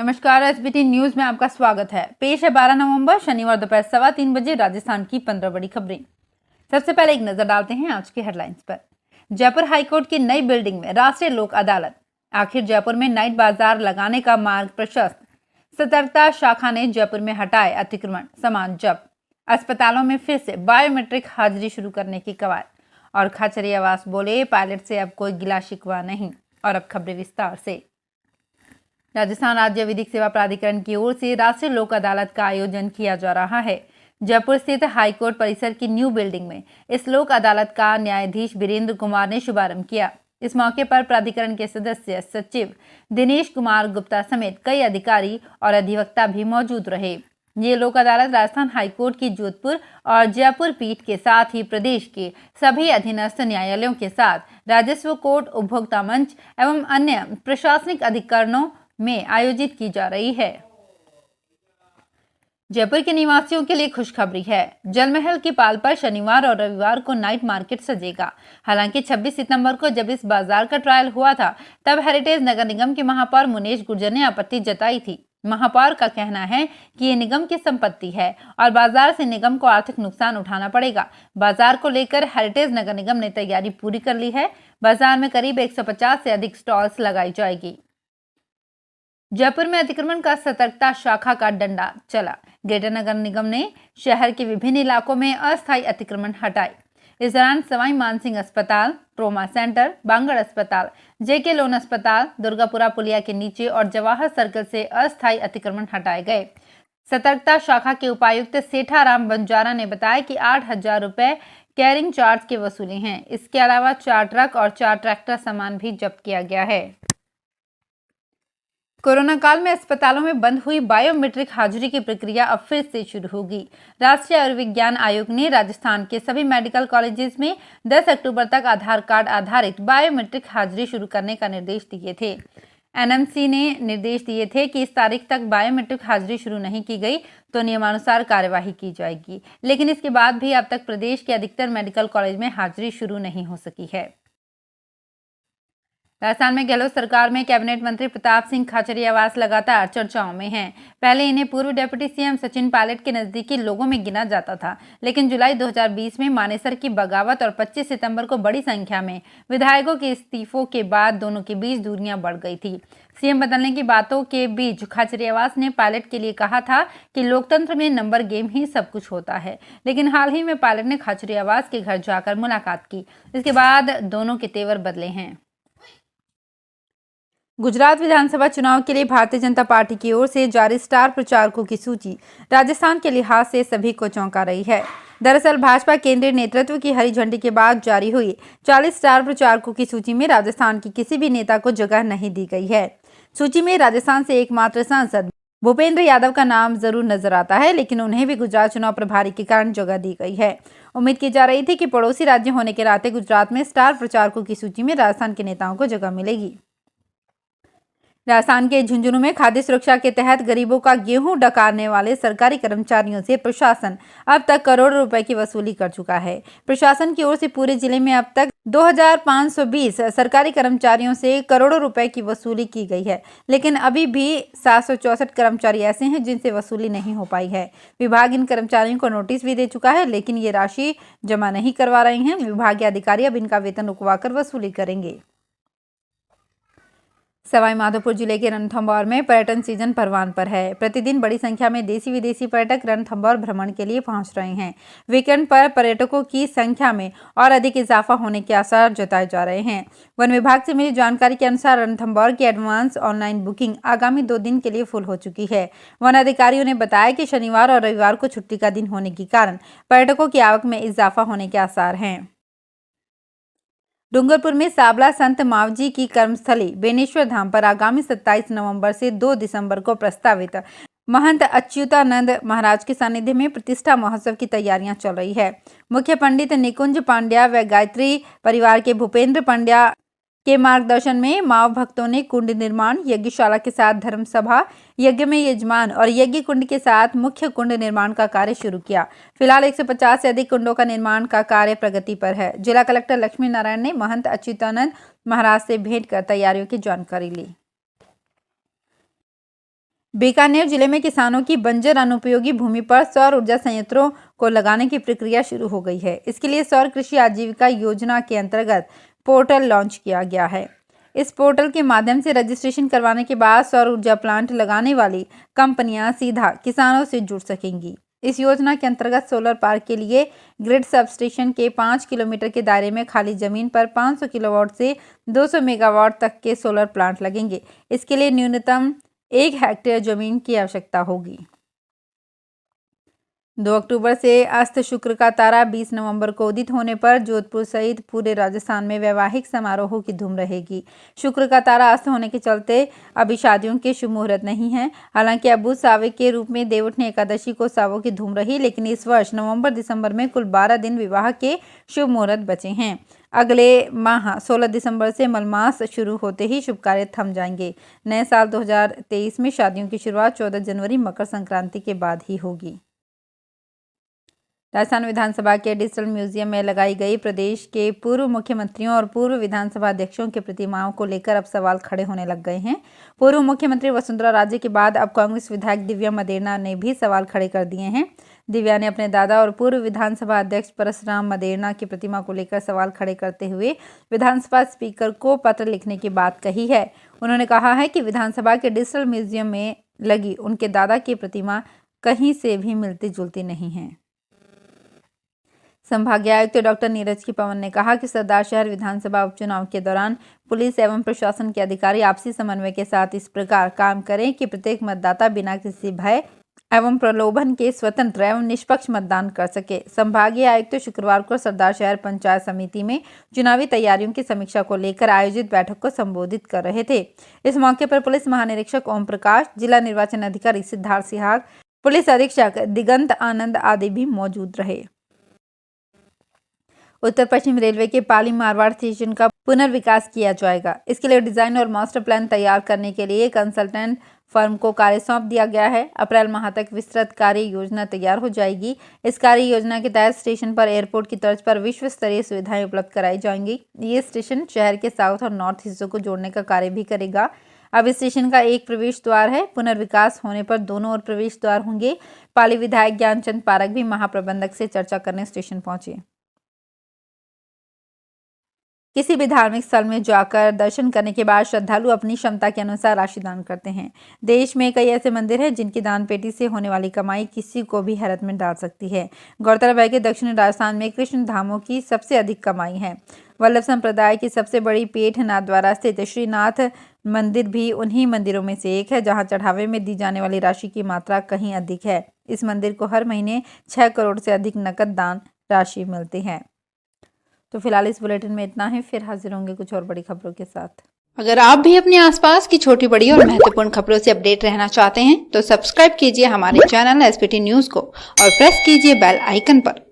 नमस्कार, SBT news में आपका स्वागत है। पेश है 12 नवंबर शनिवार दोपहर 3:15 बजे राजस्थान की 15 बड़ी खबरें। सबसे पहले एक नजर डालते हैं आज के हेडलाइंस पर। जयपुर हाईकोर्ट की नई बिल्डिंग में राष्ट्रीय लोक अदालत। आखिर जयपुर में नाइट बाजार लगाने का मार्ग प्रशस्त। सतर्कता शाखा ने जयपुर में हटाए अतिक्रमण, सामान जब्त। अस्पतालों में फिर से बायोमेट्रिक हाजिरी शुरू करने की कवायद। और खाचरियावास बोले, पायलट से अब कोई गिला शिकवा नहीं। और अब खबरें विस्तार से। राजस्थान राज्य विधिक सेवा प्राधिकरण की ओर से राष्ट्रीय लोक अदालत का आयोजन किया जा रहा है। जयपुर स्थित हाईकोर्ट परिसर की न्यू बिल्डिंग में इस लोक अदालत का न्यायाधीश वीरेंद्र कुमार ने शुभारंभ किया। इस मौके पर प्राधिकरण के सदस्य सचिव दिनेश कुमार गुप्ता समेत कई अधिकारी और अधिवक्ता भी मौजूद रहे। ये लोक अदालत राजस्थान हाईकोर्ट की जोधपुर और जयपुर पीठ के साथ ही प्रदेश के सभी अधीनस्थ न्यायालयों के साथ राजस्व कोर्ट, उपभोक्ता मंच एवं अन्य प्रशासनिक अधिकरणों में आयोजित की जा रही है। जयपुर के निवासियों के लिए खुशखबरी है। जलमहल की पाल पर शनिवार और रविवार को नाइट मार्केट सजेगा। हालांकि 26 सितंबर को जब इस बाजार का ट्रायल हुआ था, तब हेरिटेज नगर निगम के महापौर मुनेश गुर्जर ने आपत्ति जताई थी। महापौर का कहना है कि ये निगम की संपत्ति है और बाजार से निगम को आर्थिक नुकसान उठाना पड़ेगा। बाजार को लेकर हेरिटेज नगर निगम ने तैयारी पूरी कर ली है। बाजार में करीब 150 से अधिक स्टॉल्स लगाई जाएगी। जयपुर में अतिक्रमण का सतर्कता शाखा का डंडा चला। ग्रेटर नगर निगम ने शहर के विभिन्न इलाकों में अस्थायी अतिक्रमण हटाए। इस दौरान सवाई मानसिंह अस्पताल, ट्रोमा सेंटर, बांगड़ अस्पताल, जेके लोन अस्पताल, दुर्गापुरा पुलिया के नीचे और जवाहर सर्कल से अस्थायी अतिक्रमण हटाए गए। सतर्कता शाखा के उपायुक्त सेठाराम बंजारा ने बताया कि 8,000 रुपए कैरिंग चार्ज के वसूले हैं। इसके अलावा 4 ट्रक और 4 ट्रैक्टर सामान भी जब्त किया गया है। कोरोना काल में अस्पतालों में बंद हुई बायोमेट्रिक हाजिरी की प्रक्रिया अब फिर से शुरू होगी। राष्ट्रीय आयुर्विज्ञान आयोग ने राजस्थान के सभी मेडिकल कॉलेजेस में 10 अक्टूबर तक आधार कार्ड आधारित बायोमेट्रिक हाजिरी शुरू करने का निर्देश दिए थे। एनएमसी ने निर्देश दिए थे कि इस तारीख तक बायोमेट्रिक हाजिरी शुरू नहीं की गई तो नियमानुसार कार्यवाही की जाएगी। लेकिन इसके बाद भी अब तक प्रदेश के अधिकतर मेडिकल कॉलेज में हाजिरी शुरू नहीं हो सकी है। राजस्थान में गहलोत सरकार में कैबिनेट मंत्री प्रताप सिंह खाचरियावास लगातार चर्चाओं में हैं। पहले इन्हें पूर्व डिप्टी सीएम सचिन पायलट के नजदीकी लोगों में गिना जाता था, लेकिन जुलाई 2020 में मानेसर की बगावत और 25 सितंबर को बड़ी संख्या में विधायकों के इस्तीफों के बाद दोनों के बीच दूरियां बढ़ गई थी। सीएम बदलने की बातों के बीच खाचरियावास ने पायलट के लिए कहा था कि लोकतंत्र में नंबर गेम ही सब कुछ होता है, लेकिन हाल ही में पायलट ने खाचरियावास के घर जाकर मुलाकात की। इसके बाद दोनों के तेवर बदले हैं। गुजरात विधानसभा चुनाव के लिए भारतीय जनता पार्टी की ओर से जारी स्टार प्रचारकों की सूची राजस्थान के लिहाज से सभी को चौंका रही है। दरअसल भाजपा केंद्रीय नेतृत्व की हरी झंडी के बाद जारी हुई 40 स्टार प्रचारकों की सूची में राजस्थान के किसी भी नेता को जगह नहीं दी गई है। सूची में राजस्थान से एकमात्र सांसद भूपेंद्र यादव का नाम जरूर नजर आता है, लेकिन उन्हें भी गुजरात चुनाव प्रभारी के कारण जगह दी गई है। उम्मीद की जा रही थी कि पड़ोसी राज्य होने के नाते गुजरात में स्टार प्रचारकों की सूची में राजस्थान के नेताओं को जगह मिलेगी। राजस्थान के झुंझुनू में खाद्य सुरक्षा के तहत गरीबों का गेहूं डकारने वाले सरकारी कर्मचारियों से प्रशासन अब तक करोड़ों रुपए की वसूली कर चुका है। प्रशासन की ओर से पूरे जिले में अब तक 2520 सरकारी कर्मचारियों से करोड़ों रुपए की वसूली की गई है, लेकिन अभी भी 764 कर्मचारी ऐसे हैं जिनसे वसूली नहीं हो पाई है। विभाग इन कर्मचारियों को नोटिस भी दे चुका है, लेकिन ये राशि जमा नहीं करवा रहे हैं। विभागीय अधिकारी अब इनका वेतन रुकवाकर वसूली करेंगे। सवाई माधोपुर जिले के रणथंभौर में पर्यटन सीजन परवान पर है। प्रतिदिन बड़ी संख्या में देशी विदेशी पर्यटक रणथंभौर भ्रमण के लिए पहुंच रहे हैं। वीकेंड पर पर्यटकों की संख्या में और अधिक इजाफा होने के आसार जताए जा रहे हैं। वन विभाग से मिली जानकारी के अनुसार रणथंभौर की एडवांस ऑनलाइन बुकिंग आगामी 2 दिन के लिए फुल हो चुकी है। वन अधिकारियों ने बताया कि शनिवार और रविवार को छुट्टी का दिन होने के कारण पर्यटकों की आवक में इजाफा होने के आसार हैं। डूंगरपुर में साबला संत मावजी की कर्मस्थली बेनेश्वर धाम पर आगामी 27 नवंबर से 2 दिसंबर को प्रस्तावित महंत अच्युतानंद महाराज के सानिध्य में प्रतिष्ठा महोत्सव की तैयारियां चल रही है। मुख्य पंडित निकुंज पांड्या व गायत्री परिवार के भूपेंद्र पांड्या के मार्गदर्शन में माव भक्तों ने कुंड निर्माण, यज्ञशाला के साथ धर्म सभा, यज्ञ में यजमान और यज्ञ कुंड के साथ मुख्य कुंड निर्माण का कार्य शुरू किया। फिलहाल 150 से अधिक कुंडों का निर्माण का कार्य प्रगति पर है। जिला कलेक्टर लक्ष्मी नारायण ने महंत अच्युतानंद महाराज से भेंट कर तैयारियों की जानकारी ली। बीकानेर जिले में किसानों की बंजर अनुपयोगी भूमि पर सौर ऊर्जा संयंत्रों को लगाने की प्रक्रिया शुरू हो गई है। इसके लिए सौर कृषि आजीविका योजना के अंतर्गत पोर्टल लॉन्च किया गया है। इस पोर्टल के माध्यम से रजिस्ट्रेशन करवाने के बाद सौर ऊर्जा प्लांट लगाने वाली कंपनियां सीधा किसानों से जुड़ सकेंगी। इस योजना के अंतर्गत सोलर पार्क के लिए ग्रिड सबस्टेशन के 5 किलोमीटर के दायरे में खाली जमीन पर 500 किलोवाट से 200 मेगावाट तक के सोलर प्लांट लगेंगे। इसके लिए न्यूनतम 1 हेक्टेयर जमीन की आवश्यकता होगी। 2 अक्टूबर से अस्त शुक्र का तारा 20 नवंबर को उदित होने पर जोधपुर सहित पूरे राजस्थान में वैवाहिक समारोहों की धूम रहेगी। शुक्र का तारा अस्त होने के चलते अभी शादियों के शुभ मुहूर्त नहीं है। हालांकि अबू साविक के रूप में देवउठनी एकादशी को सावों की धूम रही, लेकिन इस वर्ष नवंबर दिसंबर में कुल 12 दिन विवाह के शुभ मुहूर्त बचे हैं। अगले माह 16 दिसंबर से मलमास शुरू होते ही शुभ कार्य थम जाएंगे। नए साल 2023 में शादियों की शुरुआत 14 जनवरी मकर संक्रांति के बाद ही होगी। राजस्थान विधानसभा के डिजिटल म्यूजियम में लगाई गई प्रदेश के पूर्व मुख्यमंत्रियों और पूर्व विधानसभा अध्यक्षों की प्रतिमाओं को लेकर अब सवाल खड़े होने लग गए हैं। पूर्व मुख्यमंत्री वसुंधरा राजे के बाद अब कांग्रेस विधायक दिव्या मदेरणा ने भी सवाल खड़े कर दिए हैं। दिव्या ने अपने दादा और पूर्व विधानसभा अध्यक्ष परसराम मदेरणा की प्रतिमा को लेकर सवाल खड़े करते हुए विधानसभा स्पीकर को पत्र लिखने की बात कही है। उन्होंने कहा है कि विधानसभा के डिजिटल म्यूजियम में लगी उनके दादा की प्रतिमा कहीं से भी मिलती जुलती नहीं है। संभागीय आयुक्त डॉक्टर नीरज के पवन ने कहा कि सरदार शहर विधानसभा उपचुनाव के दौरान पुलिस एवं प्रशासन के अधिकारी आपसी समन्वय के साथ इस प्रकार काम करें कि प्रत्येक मतदाता बिना किसी भय एवं प्रलोभन के स्वतंत्र एवं निष्पक्ष मतदान कर सके। संभागीय आयुक्त शुक्रवार को सरदार शहर पंचायत समिति में चुनावी तैयारियों की समीक्षा को लेकर आयोजित बैठक को संबोधित कर रहे थे। इस मौके पर पुलिस महानिरीक्षक ओम प्रकाश, जिला निर्वाचन अधिकारी सिद्धार्थ सिहाग, पुलिस अधीक्षक दिगंत आनंद आदि भी मौजूद रहे। उत्तर पश्चिम रेलवे के पाली मारवाड़ स्टेशन का पुनर्विकास किया जाएगा। इसके लिए डिजाइन और मास्टर प्लान तैयार करने के लिए कंसल्टेंट फर्म को कार्य सौंप दिया गया है। अप्रैल माह तक विस्तृत कार्य योजना तैयार हो जाएगी। इस कार्य योजना के तहत स्टेशन पर एयरपोर्ट की तर्ज पर विश्व स्तरीय सुविधाएं उपलब्ध कराई जाएंगी। ये स्टेशन शहर के साउथ और नॉर्थ हिस्सों को जोड़ने का कार्य भी करेगा। अब इस स्टेशन का एक प्रवेश द्वार है। पुनर्विकास होने पर दोनों ओर प्रवेश द्वार होंगे। पाली विधायक ज्ञानचंद पारक भी महाप्रबंधक से चर्चा करने स्टेशन पहुंचे। किसी भी धार्मिक स्थल में जाकर दर्शन करने के बाद श्रद्धालु अपनी क्षमता के अनुसार राशि दान करते हैं। देश में कई ऐसे मंदिर हैं जिनकी दान पेटी से होने वाली कमाई किसी को भी हैरत में डाल सकती है। गौरतलब है कि दक्षिणी राजस्थान में कृष्ण धामों की सबसे अधिक कमाई है। वल्लभ संप्रदाय की सबसे बड़ी पेठ नाथद्वारा स्थित श्रीनाथ मंदिर भी उन्हीं मंदिरों में से एक है जहां चढ़ावे में दी जाने वाली राशि की मात्रा कहीं अधिक है। इस मंदिर को हर महीने 6 करोड़ से अधिक नकद दान राशि मिलती है। तो फिलहाल इस बुलेटिन में इतना ही, फिर हाजिर होंगे कुछ और बड़ी खबरों के साथ। अगर आप भी अपने आसपास की छोटी बड़ी और महत्वपूर्ण खबरों से अपडेट रहना चाहते हैं तो सब्सक्राइब कीजिए हमारे चैनल एसपीटी न्यूज को और प्रेस कीजिए बेल आइकन पर।